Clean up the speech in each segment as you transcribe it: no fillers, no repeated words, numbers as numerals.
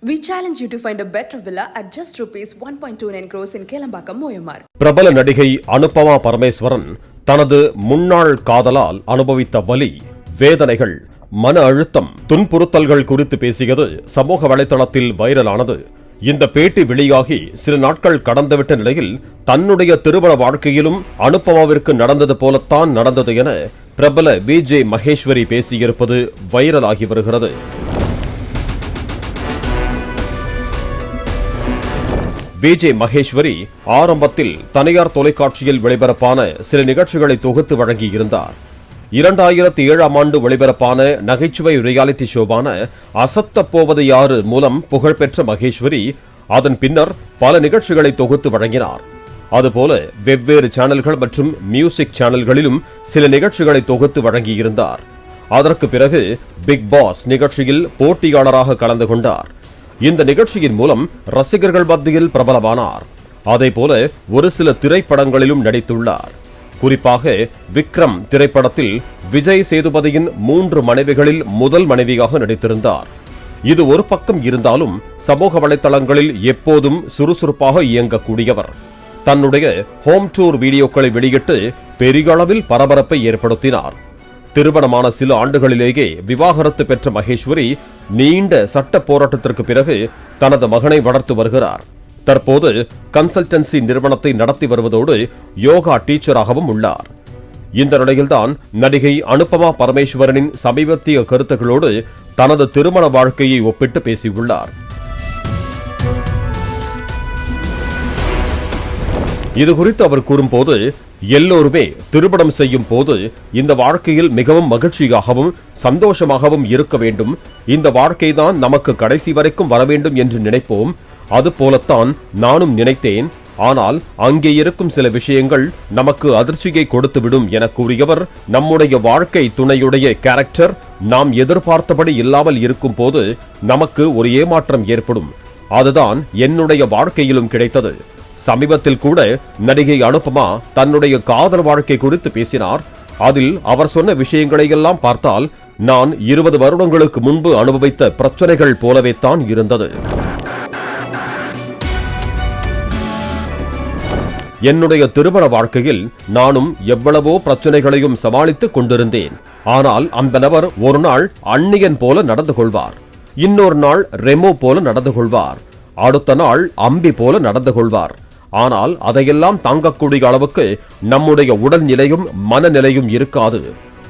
We challenge you to find a better villa at just ₹1.29 crores in Kelambakam, Moyamar. பிரபல நடிகை அனுபமா பரமேஸ்வரன் தனது முன்னாள் காதலால் அனுபவித்த வலி, வேதனைகள், மன அழுத்தம், துன்புறுத்தல்கள் குறித்து பேசியது சமூக வலைதளத்தில் வைரலானது. இந்த பேட்டி வெளியாகி சில நாட்கள் கடந்துவிட்ட நிலையில் தன்னுடைய திருமண வாழ்க்கையிலும் அனுபமாவிற்கு நடந்தது போலத்தான் நடந்தது என பிரபல விஜே மகேஸ்வரி பேசியிருப்பது வைரலாகி வருகிறது. விஜே மகேஸ்வரி ஆரம்பத்தில் தனியார் தொலைக்காட்சியில் ஒளிபரப்பான சில நிகழ்ச்சிகளை தொகுத்து வழங்கியிருந்தார். 2007ஆம் ஆண்டு ஒளிபரப்பான நகைச்சுவை ரியாலிட்டி ஷோவான அசத்தப் போவது யாரு மூலம் புகழ்பெற்ற மகேஸ்வரி அதன் பின்னர் பல நிகழ்ச்சிகளை தொகுத்து வழங்கினார். அதுபோல வெவ்வேறு சேனல்கள் மற்றும் மியூசிக் சேனல்களிலும் சில நிகழ்ச்சிகளை தொகுத்து வழங்கியிருந்தார். அதற்கு பிறகு பிக் பாஸ் நிகழ்ச்சியில் போட்டியாளராக கலந்து கொண்டார். இந்த நிகழ்ச்சியின் மூலம் ரசிகர்கள் மத்தியில் பிரபலமானார். அதேபோல ஒரு சில திரைப்படங்களிலும் நடித்துள்ளார். குறிப்பாக விக்ரம் திரைப்படத்தில் விஜய் சேதுபதியின் 3 மனைவிகளில் முதல் மனைவியாக நடித்திருந்தார். இது ஒரு பக்கம் இருந்தாலும் சமூக வலைதளங்களில் எப்போதும் சுறுசுறுப்பாக இயங்கக்கூடியவர். தன்னுடைய ஹோம் டூர் வீடியோக்களை வெளியிட்டு பெரிய அளவில் பரபரப்பை ஏற்படுத்தினார். திருமணமான சில ஆண்டுகளிலேயே விவாகரத்து பெற்ற மகேஸ்வரி நீண்ட சட்ட போராட்டத்திற்கு பிறகு தனது மகனை வளர்த்து வருகிறார். தற்போது கன்சல்டன்சி நிறுவனத்தை நடத்தி வருவதோடு யோகா டீச்சராகவும் உள்ளார். இந்த நிலையில்தான் நடிகை அனுபமா பரமேஸ்வரனின் சமீபத்திய கருத்துக்களோடு தனது திருமண வாழ்க்கையை ஒப்பிட்டு பேசியுள்ளார். இதுகுறித்து அவர் கூறும்போது, எல்லோருமே திருமணம் செய்யும் போது இந்த வாழ்க்கையில் மிகவும் மகிழ்ச்சியாகவும் சந்தோஷமாகவும் இருக்க வேண்டும், இந்த வாழ்க்கைதான் நமக்கு கடைசி வரைக்கும் வர வேண்டும் என்று நினைப்போம். அதுபோலத்தான் நானும் நினைத்தேன். ஆனால் அங்கே இருக்கும் சில விஷயங்கள் நமக்கு அதிர்ச்சியை கொடுத்துவிடும் என கூறியவர், நம்முடைய வாழ்க்கை துணையுடைய கேரக்டர் நாம் எதிர்பார்த்தபடி இல்லாமல் இருக்கும் போது நமக்கு ஒரு ஏமாற்றம் ஏற்படும். அதுதான் என்னுடைய வாழ்க்கையிலும் கிடைத்தது. சமீபத்தில் கூட நடிகை அனுபமா தன்னுடைய காதல் வாழ்க்கை குறித்து பேசினார். அதில் அவர் சொன்ன விஷயங்களை எல்லாம் பார்த்தால் நான் 20 வருடங்களுக்கு முன்பு அனுபவித்த பிரச்சனைகள் போலவே தான் இருந்தது. என்னுடைய திருமண வாழ்க்கையில் நானும் எவ்வளவோ பிரச்சனைகளையும் சமாளித்துக் கொண்டிருந்தேன். ஆனால் அந்த நபர் ஒரு நாள் அந்நியன் போல நடந்து கொள்வார், இன்னொரு நாள் ரெமோ போல நடந்து கொள்வார், அடுத்த நாள் அம்பி போல நடந்து கொள்வார். ஆனால் அதையெல்லாம் தாங்கக்கூடிய அளவுக்கு நம்முடைய உடல்நிலையும் மனநிலையும் இருக்காது.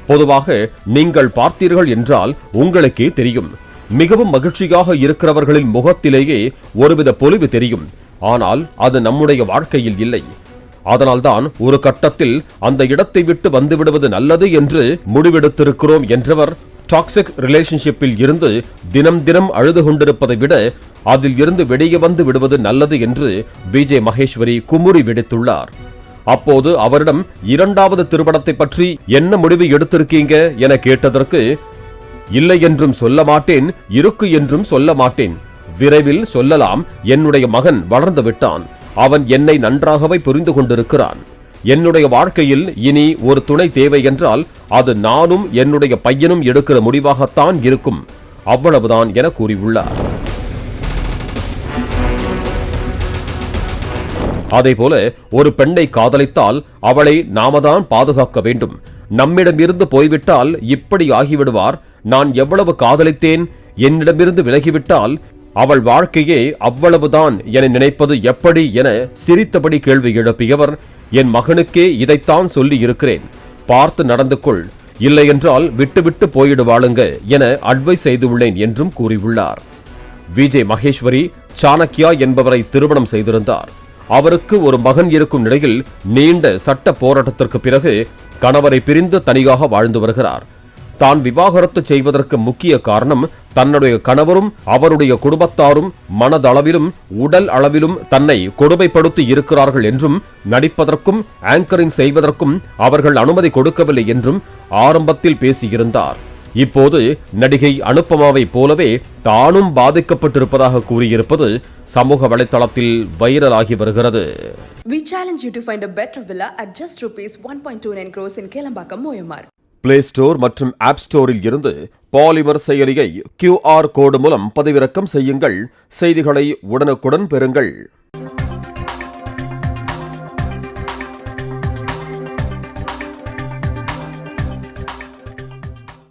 பொதுவாக நீங்கள் பார்த்தீர்கள் என்றால் உங்களுக்கே தெரியும், மிகவும் மகிழ்ச்சியாக இருக்கிறவர்களின் முகத்திலேயே ஒருவித பொலிவு தெரியும். ஆனால் அது நம்முடைய வாழ்க்கையில் இல்லை. அதனால்தான் ஒரு கட்டத்தில் அந்த இடத்தை விட்டு வந்துவிடுவது நல்லது என்று முடிவெடுத்திருக்கிறோம் என்றவர் டாக்ஸிக் ரிலேஷன்ஷிப்பில் இருந்து தினம் தினம் அழுது கொண்டிருப்பதை விட அதில் இருந்து வெளியே வந்து விடுவது நல்லது என்று விஜே மகேஸ்வரி குமுறி வெடித்துள்ளார். அப்போது அவரிடம் 2வது திருமணத்தை பற்றி என்ன முடிவு எடுத்திருக்கீங்க என கேட்டதற்கு, இல்லை என்றும் சொல்ல மாட்டேன், இருக்கு என்றும் சொல்ல மாட்டேன், விரைவில் சொல்லலாம். என்னுடைய மகன் வளர்ந்து விட்டான், அவன் என்னை நன்றாகவே புரிந்து கொண்டிருக்கிறான். என்னுடைய வாழ்க்கையில் இனி ஒரு துணை தேவை என்றால் அது நானும் என்னுடைய பையனும் எடுக்கிற முடிவாகத்தான் இருக்கும், அவ்வளவுதான் என கூறியுள்ளார். அதேபோல ஒரு பெண்ணை காதலித்தால் அவளை நாமதான் பாதுகாக்க வேண்டும். நம்மிடமிருந்து போய்விட்டால் இப்படி ஆகிவிடுவார். நான் எவ்வளவு காதலித்தேன், என்னிடமிருந்து விலகிவிட்டால் அவள் வாழ்க்கையே அவ்வளவுதான் என நினைப்பது எப்படி என சிரித்தபடி கேள்வி எழுப்பியவர், என் மகனுக்கே இதைத்தான் சொல்லி இருக்கிறேன், பார்த்து நடந்து கொள், இல்லையென்றால் விட்டுவிட்டு போயிடுவாளுங்க என அட்வைஸ் செய்துள்ளேன் என்றும் கூறியுள்ளார். விஜே மகேஸ்வரி சாணக்கியா என்பவரை திருமணம் செய்திருந்தார். அவருக்கு ஒரு மகன் இருக்கும் நிலையில் நீண்ட சட்ட போராட்டத்திற்கு பிறகு கணவரை பிரிந்து தனியாக வாழ்ந்து வருகிறார். தான் விவாகரத்து செய்வதற்கு முக்கிய காரணம் தன்னுடைய கணவரும் அவருடைய குடும்பத்தாரும் மனதளவிலும் உடல் அளவிலும் தன்னை கொடுமைப்படுத்தி இருக்கிறார்கள் என்றும், நடிப்பதற்கும் ஆங்கரிங் செய்வதற்கும் அவர்கள் அனுமதி கொடுக்கவில்லை என்றும் ஆரம்பத்தில் பேசியிருந்தார். இப்போது நடிகை அனுபமாவை போலவே தானும் பாதிக்கப்பட்டிருப்பதாக கூறியிருப்பது சமூக வலைதளத்தில் வைரலாகி வருகிறது. We challenge you to find a better villa at just ₹1.29 crores in Kelambakam, Moyamar. Play store மற்றும் ஆப் ஸ்டோரில் இருந்து பாலிமர் செயலியை QR கோடு மூலம் பதிவிறக்கம் செய்யுங்கள். செய்திகளை உடனுக்குடன் பெறுங்கள்.